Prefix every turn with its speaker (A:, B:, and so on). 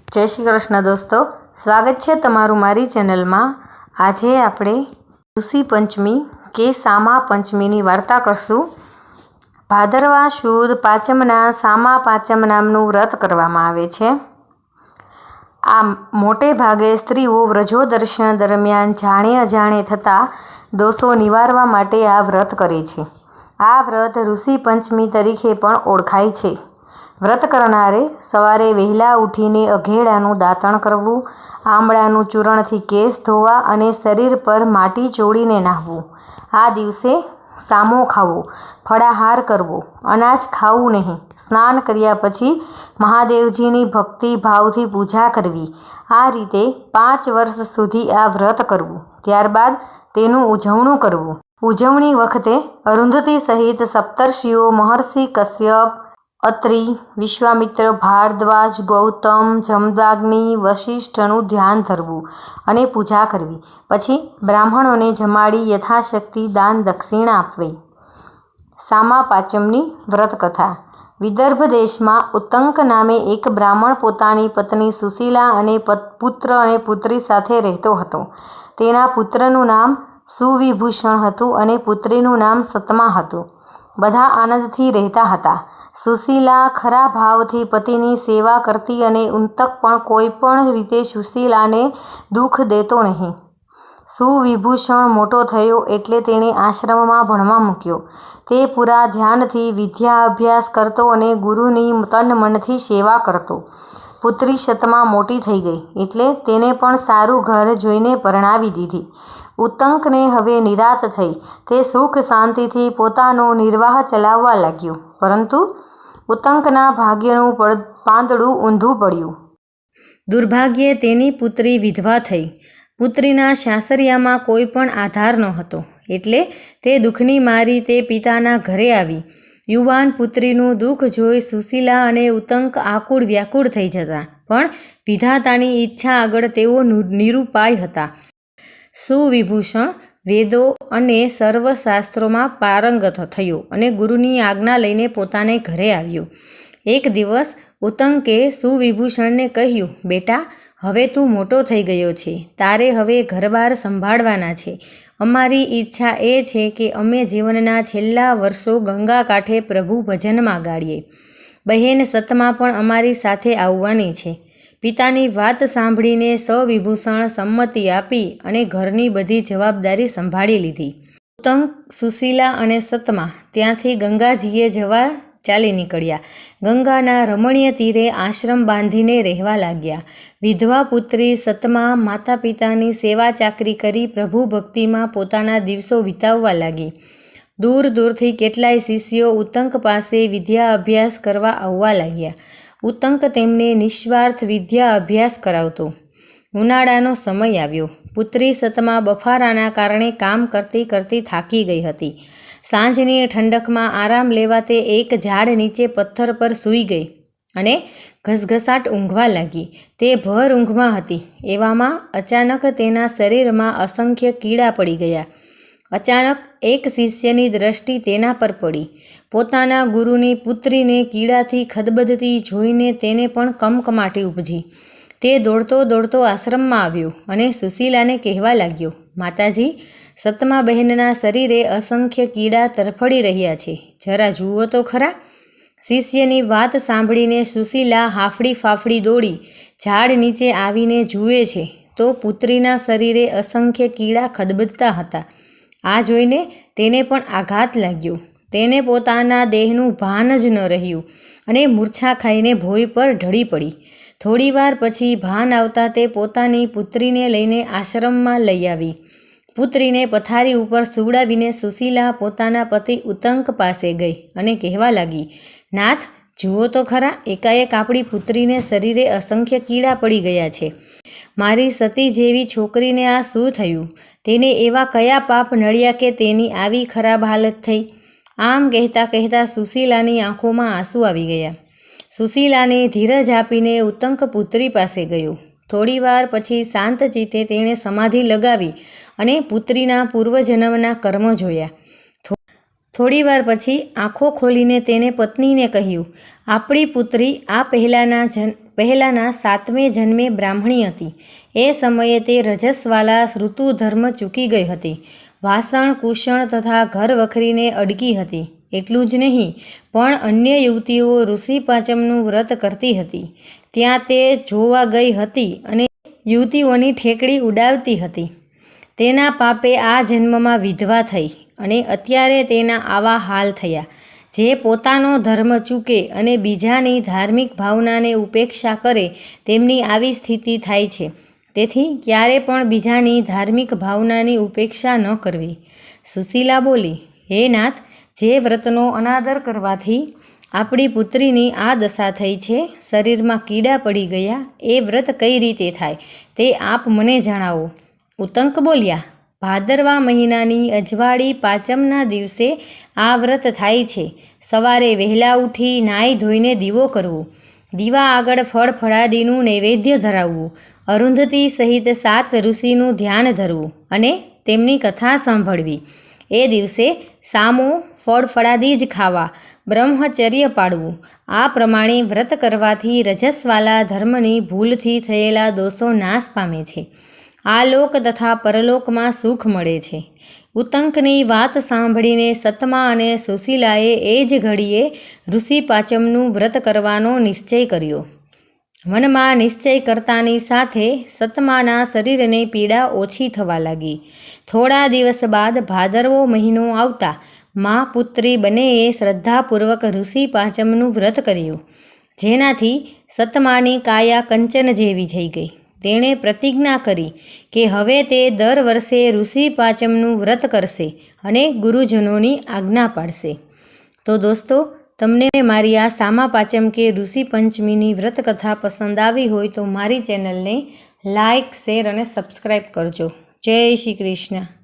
A: जय श्री कृष्ण दोस्तों, स्वागत है तमारू मारी चेनल में। आज आपणे ऋषि पंचमी के सामा पंचमी की वार्ता करशू। भादरवा शुद्ध पाचमना सामा पाचम नामनु व्रत करवामां आवे छे। आ मोटे भागे स्त्रीओ व्रजो दर्शन दरमियान जाणे अजाणे थता दोषो निवारवा माटे आ व्रत करे छे। आ व्रत ऋषि पंचमी तरीके पण ओळखाय छे। व्रत करनारे सवारे वहेला उठीने अघेडानुं दातण करवुं, आमळानुं चूरणथी केस धोवा अने शरीर पर माटी ચોળીને નાહવું। आ दिवसे सामो खावो, फळाहार करवो, अनाज खावुं नहीं, स्नान कर्या पछी महादेवजीनी भक्ति भावथी पूजा करवी। आ रीते 5 वर्ष सुधी आ व्रत करवुं। त्यारबाद तेनुं उजवणुं करवुं। उजवणी वखते अरुंधती सहित सप्तर्षिओ महर्षि कश्यप, અત્રિ, વિશ્વામિત્ર, ભારદ્વાજ, ગૌતમ, જમદાગ્નિ, વશિષ્ઠનું ધ્યાન ધરવું અને પૂજા કરવી। પછી બ્રાહ્મણોને જમાડી યથાશક્તિ દાન દક્ષિણા આપવી। સામા પાંચમની વ્રતકથા। વિદર્ભ દેશમાં ઉત્તંક નામે એક બ્રાહ્મણ પોતાની પત્ની સુશીલા અને પુત્ર અને પુત્રી સાથે રહેતો હતો। તેના પુત્રનું નામ સુવિભૂષણ હતું અને પુત્રીનું નામ સતમા હતું। બધા આનંદથી રહેતા હતા। સુશીલા ખરા ભાવથી પતિની સેવા કરતી અને ઉંતક પણ કોઈ પણ રીતે સુશીલાને દુઃખ દેતો નહીં। સુવિભૂષણ મોટો થયો એટલે તેણે આશ્રમમાં ભણવા મૂક્યો। તે પૂરા ધ્યાનથી વિદ્યા અભ્યાસ કરતો અને ગુરુની તન મનથી સેવા કરતો। પુત્રી સતમા મોટી થઈ ગઈ એટલે તેને પણ સારું ઘર જોઈને પરણાવી દીધી। ઉત્તંકને હવે નિરાત થઈ। તે સુખ શાંતિથી પોતાનો નિર્વાહ ચલાવવા લાગ્યો, પરંતુ ઉત્તંકના ભાગ્યનું પાંદડું ઊંધું પડ્યું। દુર્ભાગ્યે તેની પુત્રી વિધવા થઈ। પુત્રીના સાસરિયામાં કોઈ પણ આધાર નહોતો એટલે તે દુઃખની મારી તે પિતાના ઘરે આવી। યુવાન પુત્રીનું દુઃખ જોઈ સુશીલા અને ઉત્તંક આકુળ વ્યાકુળ થઈ જતા, પણ વિધાતાની ઈચ્છા આગળ તેઓ નિરુપાય હતા। સુવિભૂષણ વેદો અને સર્વશાસ્ત્રોમાં પારંગત થયો અને ગુરુની આજ્ઞા લઈને પોતાને ઘરે આવ્યો। એક દિવસ ઉત્તંકે સુવિભૂષણને કહ્યું, બેટા, હવે તું મોટો થઈ ગયો છે, તારે હવે ઘરબાર સંભાળવાના છે। અમારી ઈચ્છા એ છે કે અમે જીવનના છેલ્લા વર્ષો ગંગા કાંઠે પ્રભુ ભજનમાં ગાળીએ। બહેન સતમા પણ અમારી સાથે આવવાની છે। પિતાની વાત સાંભળીને સવિભૂષણ સંમતિ આપી અને ઘરની બધી જવાબદારી સંભાળી લીધી। ઉત્તંક, સુશીલા અને સતમા ત્યાંથી ગંગાજીએ જવા ચાલી નીકળ્યા। ગંગાના રમણીય તીરે આશ્રમ બાંધીને રહેવા લાગ્યા। વિધવા પુત્રી સતમા માતા પિતાની સેવા ચાકરી કરી પ્રભુ ભક્તિમાં પોતાના દિવસો વિતાવવા લાગી। દૂર દૂરથી કેટલાય શિષ્યો ઉત્તંક પાસે વિદ્યા અભ્યાસ કરવા આવવા લાગ્યા। ઉત્તંક તેમને નિસ્વાર્થ વિદ્યા અભ્યાસ કરાવતો। ઉનાળાનો સમય આવ્યો। પુત્રી સતમા બફારાના કારણે કામ કરતી કરતી થાકી ગઈ હતી। સાંજની ઠંડકમાં આરામ લેવા તે એક ઝાડ નીચે પથ્થર પર સૂઈ ગઈ અને ઘસઘસાટ ઊંઘવા લાગી। તે ભર ઊંઘમાં હતી। એવામાં અચાનક તેના શરીરમાં અસંખ્ય કીડા પડી ગયા। અચાનક એક શિષ્યની દ્રષ્ટિ તેના પર પડી। પોતાના ગુરુની પુત્રીને કીડાથી ખદબદતી જોઈને તેને પણ કમકમાટી ઉપજી। તે દોડતો દોડતો આશ્રમમાં આવ્યો અને સુશીલાને કહેવા લાગ્યો, માતાજી, સતમા બહેનના શરીરે અસંખ્ય કીડા તરફડી રહ્યા છે, જરા જુઓ તો ખરા। શિષ્યની વાત સાંભળીને સુશીલા હાફડી ફાફડી દોડી ઝાડ નીચે આવીને જુએ છે તો પુત્રીના શરીરે અસંખ્ય કીડા ખદબદતા હતા। આ જોઈને તેને પણ આઘાત લાગ્યો। તેને પોતાના દેહનું ભાન જ ન રહ્યું અને મૂર્છા ખાઈને ભોંય પર ઢળી પડી। થોડીવાર પછી ભાન આવતા તે પોતાની પુત્રીને લઈને આશ્રમમાં લઈ આવી। પુત્રીને પથારી ઉપર સુવડાવીને સુશીલા પોતાના પતિ ઉત્તંક પાસે ગઈ અને કહેવા લાગી, નાથ, જુઓ તો ખરા, એકાએક આપણી પુત્રીને શરીરે અસંખ્ય કીડા પડી ગયા છે। મારી સતી જેવી છોકરીને આ શું થયું? તેને એવા કયા પાપ નડ્યા કે તેની આવી ખરાબ હાલત થઈ? આમ કહેતા કહેતા સુશીલાની આંખોમાં આંસુ આવી ગયા। સુશીલાને ધીરજ આપીને ઉત્તંક પુત્રી પાસે ગયો। થોડીવાર પછી શાંત ચિત્તે તેણે સમાધિ લગાવી અને પુત્રીના પૂર્વજન્મના કર્મ જોયા। થોડીવાર પછી આંખો ખોલીને તેને પત્નીને કહ્યું, આપણી પુત્રી આ પહેલાંના 7મે જન્મે બ્રાહ્મણી હતી. એ સમયે તે રજસવાલા ઋતુ ધર્મ ચૂકી ગઈ હતી. વાસણ કુસણ તથા ઘર વખરીને અડકી હતી. એટલું જ નહીં, પણ અન્ય યુવતીઓ ઋષિ પાંચમનું વ્રત કરતી હતી ત્યાં તે જોવા ગઈ હતી અને યુવતીઓની ઠેકડી ઉડાવતી હતી. તેના પાપે આ જન્મમાં વિધવા થઈ અને અત્યારે તેના આવા હાલ થયા. જે પોતાનો ધર્મ ચૂકે અને બીજાની ધાર્મિક ભાવનાને ઉપેક્ષા કરે તેમની આવી સ્થિતિ થાય છે. તેથી ક્યારે પણ બીજાની ધાર્મિક ભાવનાની ઉપેક્ષા ન કરવી. સુશીલા બોલી, હે નાથ, જે વ્રતનો અનાદર કરવાથી આપણી પુત્રીની આ દશા થઈ છે, શરીરમાં કીડા પડી ગયા, એ વ્રત કઈ રીતે થાય તે આપ મને જણાવો. ઉતંક બોલ્યા, ભાદરવા મહિનાની અજવાળી પાંચમના દિવસે આ વ્રત થાય છે. સવારે વહેલા ઉઠી નાહી ધોઈને દીવો કરવો, દીવા આગળ ફળ ફળાદીનું નૈવેદ્ય ધરાવવું, અરુંધતી સહિત 7 ઋષિનું ધ્યાન ધરવું અને તેમની કથા સાંભળવી. એ દિવસે સામો ફળ ફળાદી જ ખાવા, બ્રહ્મચર્ય પાળવું. આ પ્રમાણે વ્રત કરવાથી રજસવાલા ધર્મની ભૂલથી થયેલા દોષો નાશ પામે છે. આ લોક તથા પરલોકમાં સુખ મળે છે. ઉતંકની વાત સાંભળીને સતમા અને સુશીલાએ એ જ ઘડીએ ઋષિ પાંચમનું વ્રત કરવાનો નિશ્ચય કર્યો. મનમાં નિશ્ચય કરતાની સાથે સતમાના શરીરને પીડા ઓછી થવા લાગી. થોડા દિવસ બાદ ભાદરવો મહિનો આવતા મા પુત્રી બંનેએ શ્રદ્ધાપૂર્વક ઋષિ પાંચમનું વ્રત કર્યું, જેનાથી સતમાની કાયા કંચન જેવી થઈ ગઈ. તેણે પ્રતિજ્ઞા કરી કે હવે તે દર વર્ષે ઋષિ પાંચમનું વ્રત કરશે અને ગુરુજનોની આજ્ઞા પાળશે. તો દોસ્તો, તમને મારી આ સામા પાંચમ કે ઋષિ પંચમીની વ્રત કથા પસંદ આવી હોય તો મારી ચેનલને લાઇક, શેર અને સબસ્ક્રાઈબ કરજો. જય શ્રી કૃષ્ણ.